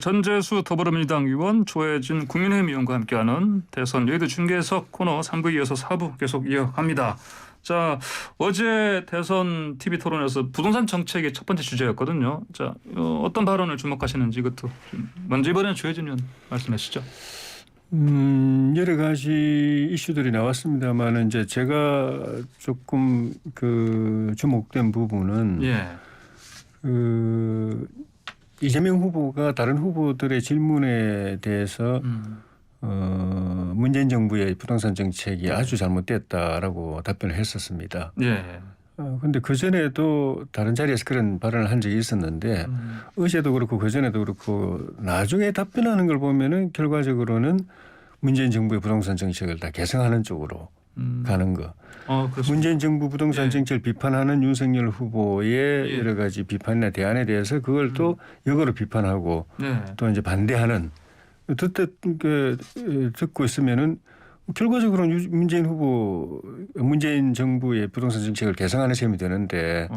전재수 더불어민주당 의원, 조혜진 국민의힘 의원과 함께하는 대선 여의도 중계석 코너 3부 이어서 4부 계속 이어갑니다. 자, 어제 대선 TV 토론에서 부동산 정책이 첫 번째 주제였거든요. 자, 어떤 발언을 주목하시는지 이것도 먼저 이번에는 조혜진 의원 말씀하시죠. 여러 가지 이슈들이 나왔습니다만 이제 제가 조금 주목된 부분은 이재명 후보가 다른 후보들의 질문에 대해서 문재인 정부의 부동산 정책이 아주 잘못됐다라고 답변을 했었습니다. 그런데 그전에도 다른 자리에서 그런 발언을 한 적이 있었는데 어제도 그렇고 그전에도 그렇고 나중에 답변하는 걸 보면은 결과적으로는 문재인 정부의 부동산 정책을 다 개선하는 쪽으로 가는 거. 문재인 정부 부동산 정책을 비판하는 윤석열 후보의 여러 가지 비판이나 대안에 대해서 그걸 또 역으로 비판하고 또 이제 반대하는 듣고 있으면은 결과적으로는 문재인 정부의 부동산 정책을 개선하는 셈이 되는데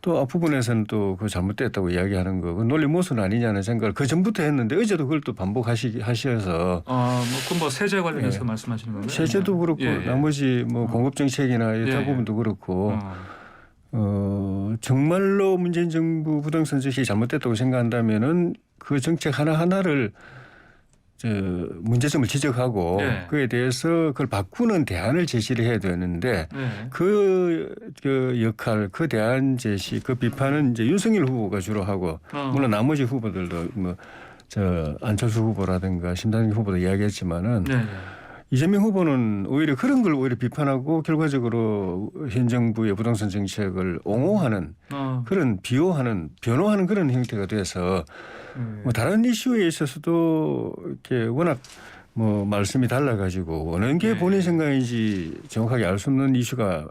또 앞부분에서는 또 그 잘못됐다고 이야기하는 거, 그 논리 모순 아니냐는 생각을 그 전부터 했는데 어제도 그걸 또 반복하셔서. 그럼 세제 관련해서 말씀하시는 건가요? 세제도 그렇고 나머지 공급 정책이나 이런 부분도 그렇고. 정말로 문재인 정부 부동산 정책이 잘못됐다고 생각한다면은 그 정책 하나하나를 문제점을 지적하고 그에 대해서 그걸 바꾸는 대안을 제시를 해야 되는데 그 역할, 그 대안 제시, 그 비판은 이제 윤석열 후보가 주로 하고 물론 나머지 후보들도 안철수 후보라든가 심상정 후보도 이야기했지만은 이재명 후보는 오히려 그런 걸 오히려 비판하고 결과적으로 현 정부의 부동산 정책을 옹호하는 그런 비호하는 변호하는 그런 형태가 돼서 다른 이슈에 있어서도 이렇게 워낙 말씀이 달라가지고 어느 게 본인 생각인지 정확하게 알 수 없는 이슈가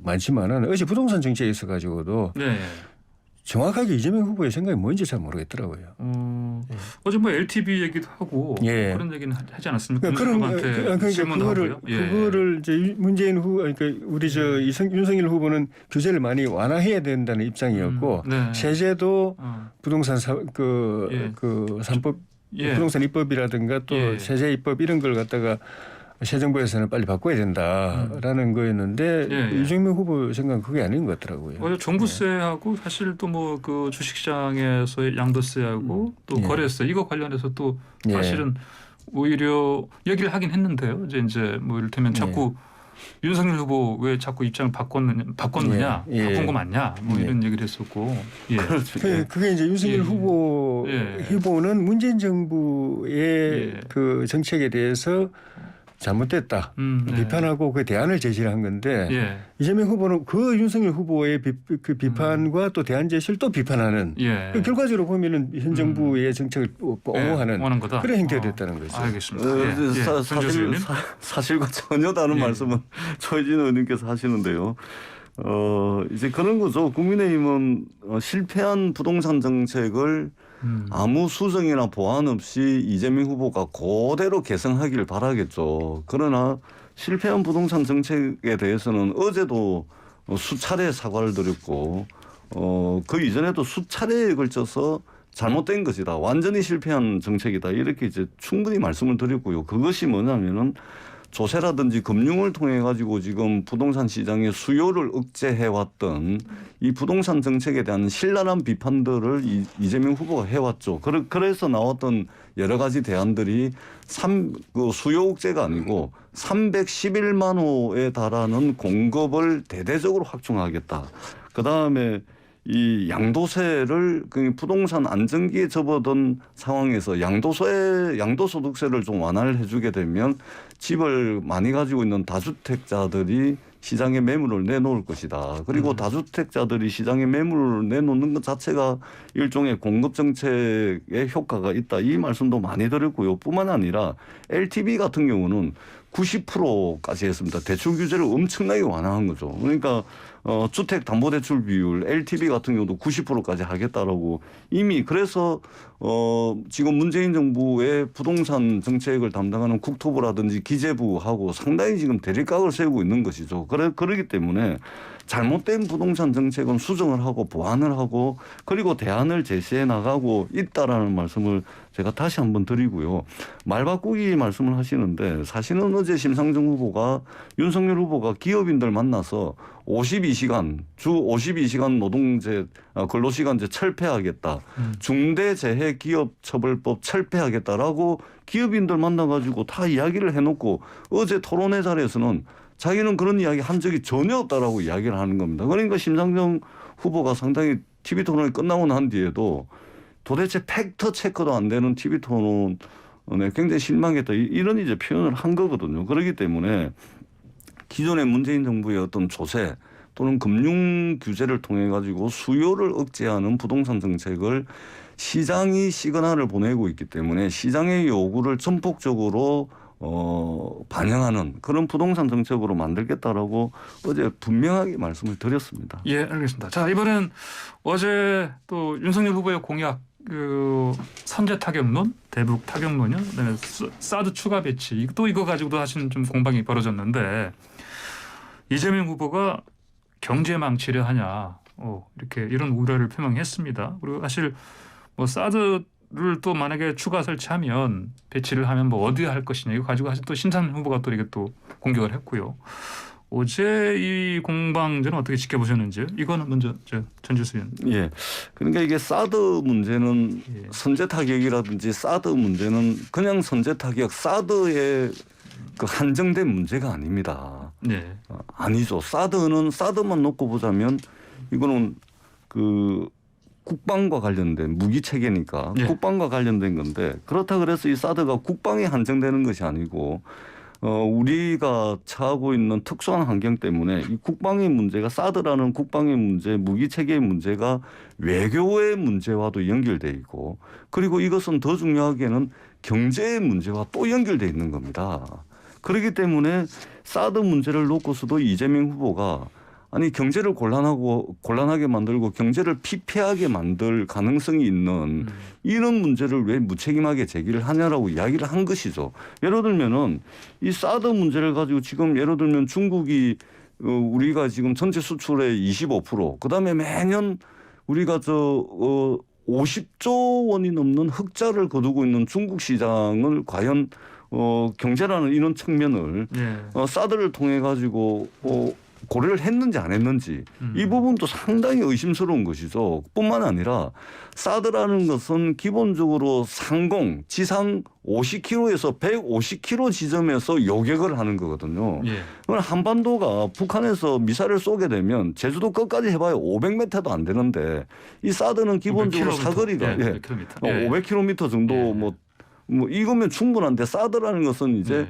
많지만은 어제 부동산 정책에 있어가지고도 정확하게 이재명 후보의 생각이 뭔지 잘 모르겠더라고요. 어제 LTV 얘기도 하고 그런 얘기는 하지 않았습니까? 그거를 이제 문재인 후보, 그러니까 우리 윤석열 후보는 규제를 많이 완화해야 된다는 입장이었고 세제도 부동산 부동산 입법이라든가 또 세제 입법 이런 걸 갖다가 새 정부에서는 빨리 바꿔야 된다라는 거였는데 이재명 후보 생각은 그게 아닌 것 같더라고요. 종부세하고 사실 또 그 주식시장에서의 양도세하고 또 거래세 이거 관련해서 또 사실은 오히려 얘기를 하긴 했는데요. 이제 이를테면 자꾸 윤석열 후보 왜 자꾸 입장을 바꿨느냐 바꾼 거 맞냐 이런 얘기를 했었고 그게 이제 윤석열 후보는 문재인 정부의 그 정책에 대해서 잘못됐다 비판하고 그 대안을 제시를 한 건데 이재명 후보는 그 윤석열 후보의 그 비판과 또 대안 제시를 또 비판하는 결과적으로 보면은 현 정부의 정책을 옹호하는 그런 행태가 됐다는 거죠. 알겠습니다. 사실과 전혀 다른 말씀은 조혜진 의원님께서 하시는데요. 이제 그런 거죠. 국민의힘은 실패한 부동산 정책을 아무 수정이나 보완 없이 이재명 후보가 그대로 개선하기를 바라겠죠. 그러나 실패한 부동산 정책에 대해서는 어제도 수차례 사과를 드렸고 그 이전에도 수차례에 걸쳐서 잘못된 것이다. 완전히 실패한 정책이다. 이렇게 이제 충분히 말씀을 드렸고요. 그것이 뭐냐면은 조세라든지 금융을 통해 가지고 지금 부동산 시장의 수요를 억제해왔던 이 부동산 정책에 대한 신랄한 비판들을 이재명 후보가 해왔죠. 그래서 나왔던 여러 가지 대안들이 수요 억제가 아니고 311만 호에 달하는 공급을 대대적으로 확충하겠다. 그다음에 이 양도세를 부동산 안정기에 접어든 상황에서 양도소득세를 좀 완화를 해주게 되면 집을 많이 가지고 있는 다주택자들이 시장에 매물을 내놓을 것이다. 그리고 다주택자들이 시장에 매물을 내놓는 것 자체가 일종의 공급 정책의 효과가 있다. 이 말씀도 많이 드렸고요. 뿐만 아니라 LTV 같은 경우는 90%까지 했습니다. 대출 규제를 엄청나게 완화한 거죠. 그러니까 주택담보대출 비율 LTV 같은 경우도 90%까지 하겠다라고 이미 그래서 지금 문재인 정부의 부동산 정책을 담당하는 국토부라든지 기재부하고 상당히 지금 대립각을 세우고 있는 것이죠. 그러기 때문에 잘못된 부동산 정책은 수정을 하고 보완을 하고 그리고 대안을 제시해 나가고 있다라는 말씀을 제가 다시 한번 드리고요. 말 바꾸기 말씀을 하시는데 사실은 어제 심상정 후보가 윤석열 후보가 기업인들 만나서 52시간 주 52시간 노동제 근로시간제 철폐하겠다. 중대재해기업처벌법 철폐하겠다라고 기업인들 만나가지고 다 이야기를 해놓고 어제 토론회 자리에서는 자기는 그런 이야기 한 적이 전혀 없다라고 이야기를 하는 겁니다. 그러니까 심상정 후보가 상당히 TV토론이 끝나고 난 뒤에도 도대체 팩트 체크도 안 되는 TV토론에 굉장히 실망했다. 이런 이제 표현을 한 거거든요. 그렇기 때문에 기존의 문재인 정부의 어떤 조세 또는 금융 규제를 통해 가지고 수요를 억제하는 부동산 정책을 시장이 시그널을 보내고 있기 때문에 시장의 요구를 전폭적으로 반영하는 그런 부동산 정책으로 만들겠다라고 어제 분명하게 말씀을 드렸습니다. 예, 알겠습니다. 자, 이번엔 어제 또 윤석열 후보의 공약 선제 타격론, 대북 타격론이요. 그다음에 사드 추가 배치 또 이거 가지고도 사실 좀 공방이 벌어졌는데 이재명 후보가 경제 망치려 하냐 이렇게 이런 우려를 표명했습니다. 그리고 사실 뭐 사드를 또 만약에 추가 설치하면 배치를 하면 뭐 어디에 할 것이냐 이거 가지고 사실 또 신상 후보가 또 이게 또 공격을 했고요. 어제 이 공방전은 어떻게 지켜보셨는지요? 이거는 먼저 전주수 의원. 예. 그러니까 이게 사드 문제는 선제 타격이라든지 사드 문제는 그냥 선제 타격 사드의 그 한정된 문제가 아닙니다. 네. 아니죠. 사드만 놓고 보자면 이거는 그 국방과 관련된 무기 체계니까 예. 국방과 관련된 건데 그렇다 그래서 이 사드가 국방에 한정되는 것이 아니고 우리가 처하고 있는 특수한 환경 때문에 이 국방의 문제가 사드라는 국방의 문제, 무기 체계의 문제가 외교의 문제와도 연결돼 있고 그리고 이것은 더 중요하게는 경제의 문제와 또 연결돼 있는 겁니다. 그렇기 때문에 사드 문제를 놓고서도 이재명 후보가 아니 경제를 곤란하게 만들고 경제를 피폐하게 만들 가능성이 있는 이런 문제를 왜 무책임하게 제기를 하냐라고 이야기를 한 것이죠. 예를 들면은 이 사드 문제를 가지고 지금 예를 들면 중국이 우리가 지금 전체 수출의 25% 그다음에 매년 우리가 50조 원이 넘는 흑자를 거두고 있는 중국 시장을 과연 경제라는 이런 측면을 사드를 통해 가지고 고려를 했는지 안 했는지 이 부분도 상당히 의심스러운 것이죠. 뿐만 아니라 사드라는 것은 기본적으로 상공 지상 50km에서 150km 지점에서 요격을 하는 거거든요. 그럼 한반도가 북한에서 미사일을 쏘게 되면 제주도 끝까지 해봐야 500m도 안 되는데 이 사드는 기본적으로 500km. 사거리가 500km 정도 뭐 이거면 충분한데 사드라는 것은 이제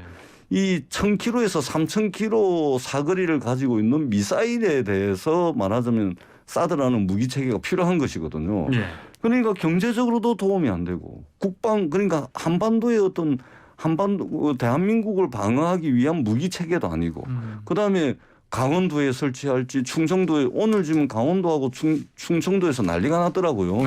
이 1000km에서 3000km 사거리를 가지고 있는 미사일에 대해서 말하자면 사드라는 무기 체계가 필요한 것이거든요. 그러니까 경제적으로도 도움이 안 되고 국방 그러니까 한반도의 어떤 대한민국을 방어하기 위한 무기 체계도 아니고 그다음에 강원도에 설치할지 충청도에 오늘 지금 강원도하고 충청도에서 난리가 났더라고요.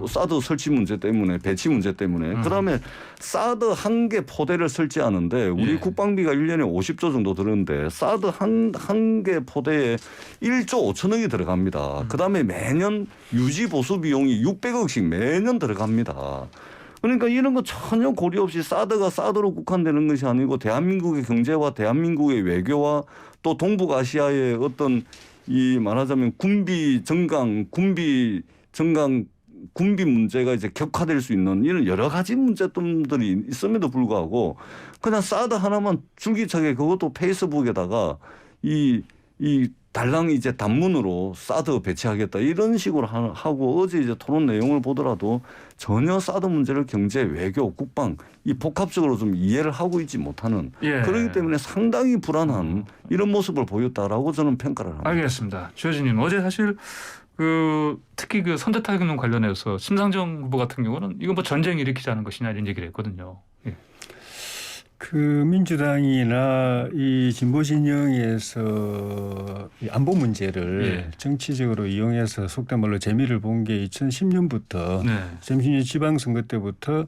사드 설치 문제 때문에 배치 문제 때문에. 그다음에 사드 한 개 포대를 설치하는데 우리 국방비가 1년에 50조 정도 드는데 사드 한 개 포대에 1조 5천억이 들어갑니다. 그다음에 매년 유지 보수 비용이 600억씩 매년 들어갑니다. 그러니까 이런 거 전혀 고려 없이 사드가 사드로 국한되는 것이 아니고 대한민국의 경제와 대한민국의 외교와 또 동북아시아의 어떤 이 말하자면 군비 문제가 이제 격화될 수 있는 이런 여러 가지 문제점들이 있음에도 불구하고 그냥 사드 하나만 줄기차게 그것도 페이스북에다가 이 달랑 이제 단문으로 사드 배치하겠다 이런 식으로 하고 어제 이제 토론 내용을 보더라도 전혀 사드 문제를 경제, 외교, 국방 이 복합적으로 좀 이해를 하고 있지 못하는 그렇기 때문에 상당히 불안한 이런 모습을 보였다라고 저는 평가를 합니다. 알겠습니다. 주호진님 어제 사실 특히 그 선제 타격론 관련해서 심상정 후보 같은 경우는 이거 뭐 전쟁 일으키자는 것이냐 이런 얘기를 했거든요. 그 민주당이나 이 진보 진영에서 이 안보 문제를 정치적으로 이용해서 속된 말로 재미를 본 게 2010년부터 2010년 지방선거 때부터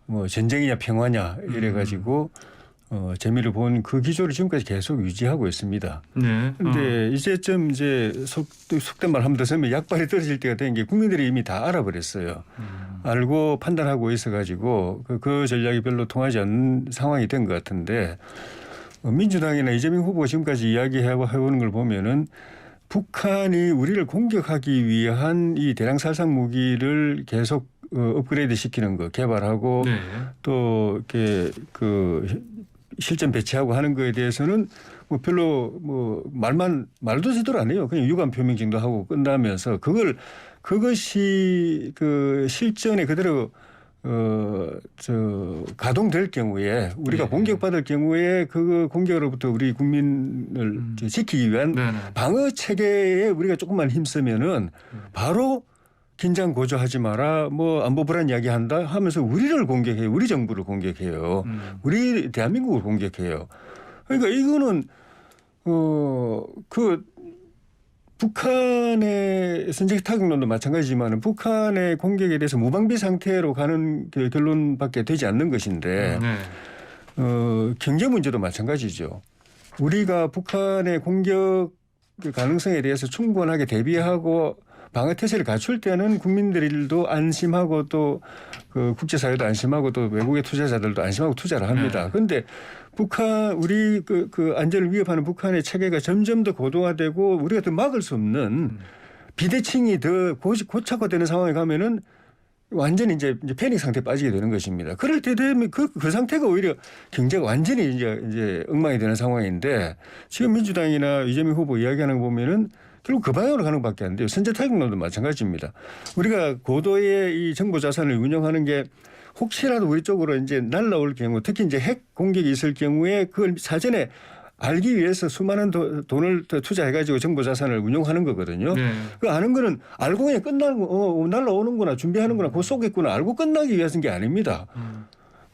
뭐 전쟁이냐 평화냐 이래가지고 재미를 본 그 기조를 지금까지 계속 유지하고 있습니다. 네. 그런데 이제쯤 이제 속된 말 한번 더 쓰면 약발이 떨어질 때가 된 게 국민들이 이미 다 알아버렸어요. 알고 판단하고 있어가지고 그 전략이 별로 통하지 않는 상황이 된 것 같은데 민주당이나 이재명 후보가 지금까지 이야기해오는 걸 보면은 북한이 우리를 공격하기 위한 이 대량 살상 무기를 계속 업그레이드 시키는 거 개발하고 네. 또 이렇게 실전 배치하고 하는 거에 대해서는 뭐 별로 말도 제대로 안 해요. 그냥 유감 표명 정도 하고 끝나면서 그것이 실전에 그대로 가동될 경우에 우리가 공격받을 경우에 그 공격으로부터 우리 국민을 지키기 위한 방어 체계에 우리가 조금만 힘쓰면은 바로 긴장 고조하지 마라. 안보 불안 이야기한다 하면서 우리를 공격해요. 우리 정부를 공격해요. 우리 대한민국을 공격해요. 그러니까 이거는 북한의 선제 타격론도 마찬가지지만 북한의 공격에 대해서 무방비 상태로 가는 결론밖에 되지 않는 것인데 경제 문제도 마찬가지죠. 우리가 북한의 공격 가능성에 대해서 충분하게 대비하고 방어태세를 갖출 때는 국민들도 안심하고 또 국제사회도 안심하고 또 외국의 투자자들도 안심하고 투자를 합니다. 그런데 우리 안전을 위협하는 북한의 체계가 점점 더 고도화되고 우리가 더 막을 수 없는 비대칭이 더 고착화되는 상황에 가면은 완전히 이제 패닉 상태에 빠지게 되는 것입니다. 그럴 때 되면 그 상태가 오히려 경제가 완전히 이제 엉망이 되는 상황인데 지금 민주당이나 이재명 후보 이야기하는 거 보면은 결국 그 방향으로 가는 것밖에 안 돼요. 선제 타격론도 마찬가지입니다. 우리가 고도의 이 정보 자산을 운영하는 게 혹시라도 우리 쪽으로 이제 날라올 경우 특히 이제 핵 공격이 있을 경우에 그걸 사전에 알기 위해서 수많은 돈을 투자해가지고 정보 자산을 운용하는 거거든요. 그 아는 거는 알고 그냥 끝나고 날라오는구나 준비하는구나 곧 쏘겠구나 알고 끝나기 위해서인 게 아닙니다.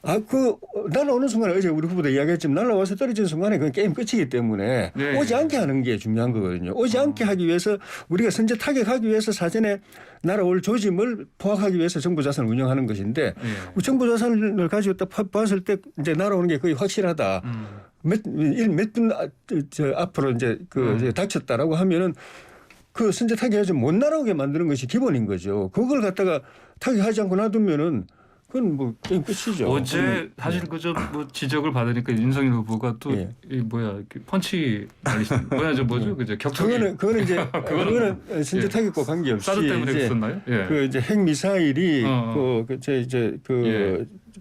날라오는 순간에 어제 우리 후보도 이야기했지만 날라와서 떨어지는 순간에 그건 게임 끝이기 때문에 오지 않게 하는 게 중요한 거거든요. 오지 않게 하기 위해서 우리가 선제 타격하기 위해서 사전에 날아올 조짐을 포악하기 위해서 정보 자산을 운영하는 것인데 정보 자산을 가지고 딱 봤을 때 이제 날아오는 게 거의 확실하다. 몇 분 앞으로 이제 이제 닥쳤다라고 하면은 그 선제 타격하지 못 날아오게 만드는 것이 기본인 거죠. 그걸 갖다가 타격하지 않고 놔두면은 그건 게임 끝이죠. 어제 사실 지적을 받으니까 윤석열 후보가 또 펀치 그죠 격투기. 그거는 이제 그거는 선제 타격과 관계없이 사드 때문에 있었나요? 이제 핵 미사일이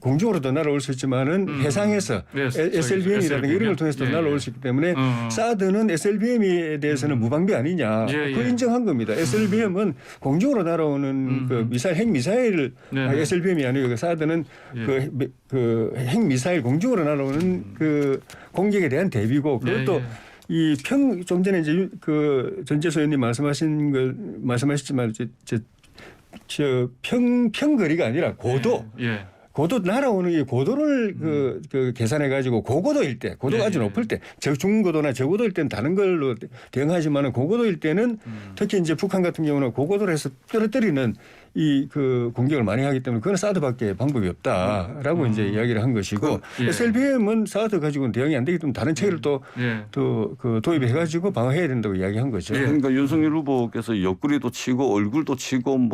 공중으로도 날아올 수 있지만은 해상에서 SLBM이라든가 이런 걸 통해서 날아올 수 있기 때문에 사드는 SLBM에 대해서는 무방비 아니냐 그걸 인정한 겁니다. SLBM은 공중으로 날아오는 핵 미사일을 SLBM이 아니고 사드는 핵 미사일 공중으로 날아오는 공격에 대한 대비고 그것도 좀 전에 이제 전재수 의원님 말씀하셨지만 평거리가 아니라 고도. 고도 날아오는 게 고도를 계산해 가지고 고고도일 때, 고도가 아주 높을 때, 중고도나 저고도일 때는 다른 걸로 대응하지만은 고고도일 때는 특히 이제 북한 같은 경우는 고고도를 해서 떨어뜨리는 공격을 많이 하기 때문에 그건 사드밖에 방법이 없다라고 이제 이야기를 한 것이고 SLBM은 사드 가지고는 대응이 안 되기 때문에 다른 체계를 또 도입해 가지고 방어해야 된다고 이야기한 거죠. 그러니까 윤석열 후보께서 옆구리도 치고 얼굴도 치고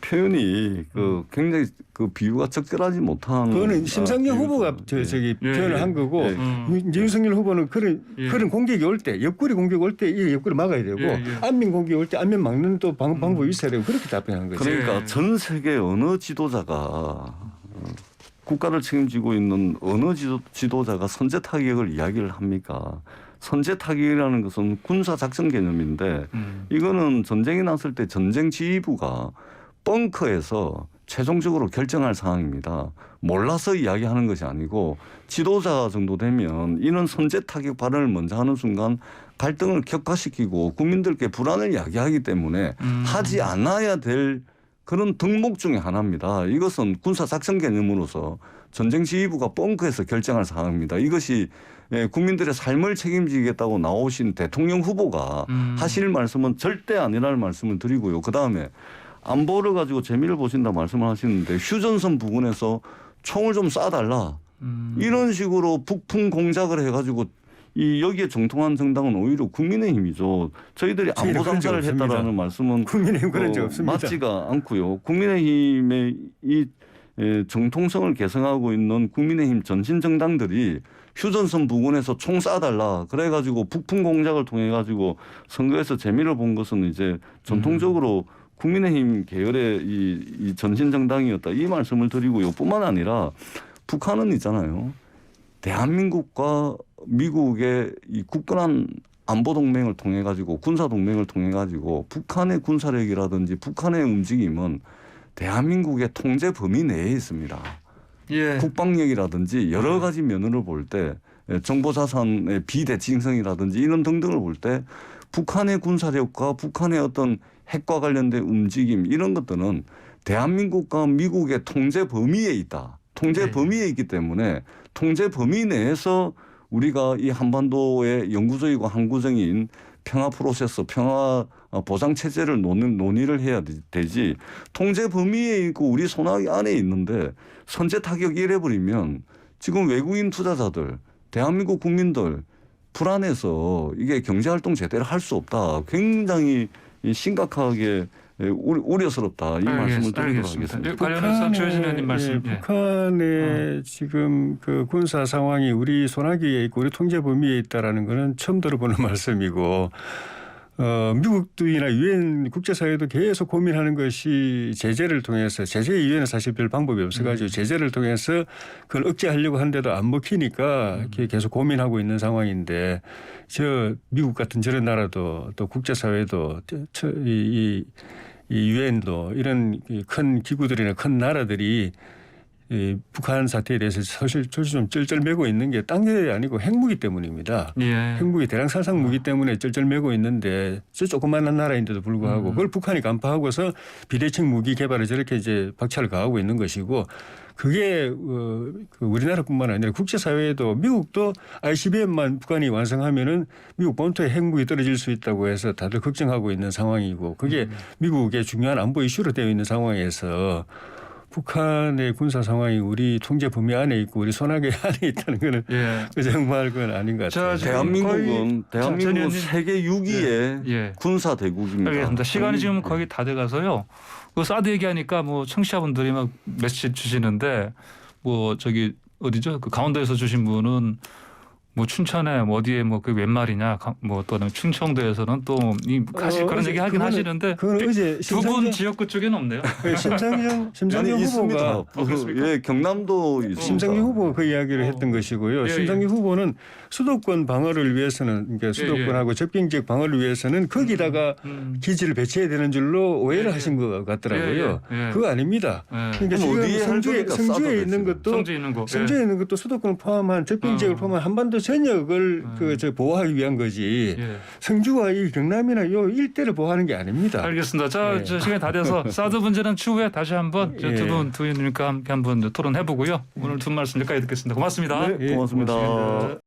표현이 굉장히 비유가 적절하지 못한. 그거는 심상정 후보가 표현을 한 거고 이제 윤석열 후보는 그런 공격이 올 때 옆구리 공격 올 때 이 옆구리 막아야 되고 안면 공격 올 때 안면 막는 또 방법이 있어야 되고 그렇게 답변한 거죠. 그러니까 전 세계 어느 지도자가 국가를 책임지고 있는 어느 지도자가 선제 타격을 이야기를 합니까? 선제 타격이라는 것은 군사 작전 개념인데 이거는 전쟁이 났을 때 전쟁 지휘부가 벙커에서 최종적으로 결정할 사항입니다. 몰라서 이야기하는 것이 아니고 지도자 정도 되면 이런 선제 타격 발언을 먼저 하는 순간 갈등을 격화시키고 국민들께 불안을 야기하기 때문에 하지 않아야 될 그런 덕목 중에 하나입니다. 이것은 군사작전 개념으로서 전쟁 지휘부가 벙커에서 결정할 사항입니다. 이것이 국민들의 삶을 책임지겠다고 나오신 대통령 후보가 하실 말씀은 절대 아니라는 말씀을 드리고요. 그다음에 안보를 가지고 재미를 보신다 말씀을 하시는데 휴전선 부근에서 총을 좀 쏴달라. 이런 식으로 북풍 공작을 해가지고 이 여기에 정통한 정당은 오히려 국민의힘이죠. 저희들이 안보 장사를 했다라는 말씀은 국민의힘 그런 적 없습니다. 맞지가 않고요. 국민의힘의 이 정통성을 계승하고 있는 국민의힘 전신 정당들이 휴전선 부근에서 총 쏴달라 그래가지고 북풍 공작을 통해 가지고 선거에서 재미를 본 것은 이제 전통적으로 국민의힘 계열의 이 전신 정당이었다 이 말씀을 드리고요. 뿐만 아니라 북한은 있잖아요. 대한민국과 미국의 이 굳건한 안보 동맹을 통해 가지고 군사 동맹을 통해 가지고 북한의 군사력이라든지 북한의 움직임은 대한민국의 통제 범위 내에 있습니다. 예. 국방력이라든지 여러 가지 면으로 볼 때 정보자산의 비대칭성이라든지 이런 등등을 볼 때 북한의 군사력과 북한의 어떤 핵과 관련된 움직임 이런 것들은 대한민국과 미국의 통제 범위에 있다. 통제 범위에 있기 때문에 통제 범위 내에서 우리가 이 한반도의 영구적이고 항구적인 평화 프로세스, 평화 보장 체제를 논의를 해야 되지. 통제 범위에 있고 우리 손아귀 안에 있는데 선제 타격 이래버리면 지금 외국인 투자자들, 대한민국 국민들 불안해서 이게 경제활동 제대로 할 수 없다. 굉장히 심각하게 우려스럽다. 이 말씀을 드리도록 하겠습니다. 관련해서 조혜진 의원님 말씀. 북한의 지금 그 군사 상황이 우리 손아귀에 있고 우리 통제 범위에 있다라는 것은 처음 들어보는 말씀이고 미국이나 유엔 국제사회도 계속 고민하는 것이 제재를 통해서 제재 이외에는 사실 별 방법이 없어가지고 제재를 통해서 그걸 억제하려고 하는데도 안 먹히니까 계속 고민하고 있는 상황인데 저 미국 같은 저런 나라도 또 국제사회도 이 유엔도 이런 큰 기구들이나 큰 나라들이 이 북한 사태에 대해서 사실 좀 쩔쩔매고 있는 게 딴 게 아니고 핵무기 때문입니다. 예. 핵무기 대량 살상 무기 때문에 쩔쩔매고 있는데 저 조그마한 나라인데도 불구하고 그걸 북한이 간파하고서 비대칭 무기 개발을 저렇게 이제 박차를 가하고 있는 것이고 그게 우리나라뿐만 아니라 국제사회에도 미국도 ICBM만 북한이 완성하면은 미국 본토에 핵무기 떨어질 수 있다고 해서 다들 걱정하고 있는 상황이고 그게 미국의 중요한 안보 이슈로 되어 있는 상황에서 북한의 군사 상황이 우리 통제 범위 안에 있고 우리 손아귀 안에 있다는 거는 정말 그건 아닌 것 같아요. 대한민국은 세계 6위의 군사 대국입니다. 알겠습니다. 시간이 지금 거의 다 돼가서요. 그 사드 얘기하니까 뭐 청취자분들이 막 메시지 주시는데 뭐 저기 어디죠? 그 강원도에서 주신 분은 뭐 춘천에 뭐 어디에 뭐 그 웬 말이냐 뭐 또는 충청도에서는 또 사실 그런 얘기 하긴 하시는데 두 분 지역구 쪽에는 없네요. 심상정 후보가 예, 경남도 심상정 후보가 그 이야기를 했던 것이고요. 심상정 후보는 수도권 방어를 위해서는 그러니까 수도권하고 접경 지역 방어를 위해서는 거기다가 기지를 배치해야 되는 줄로 오해를 하신 것 같더라고요. 그거 아닙니다. 그러니까 지금 성주에 있는 것도 수도권을 포함한 접경 지역을 포함한 한반도 전역을 보호하기 위한 거지. 성주와 이 경남이나 요 일대를 보호하는 게 아닙니다. 알겠습니다. 자, 시간이 다 돼서 사드 문제는 추후에 다시 한번 두 분님과 함께 한번 토론해 보고요. 오늘 두 말씀 여기까지 듣겠습니다. 고맙습니다. 고맙습니다.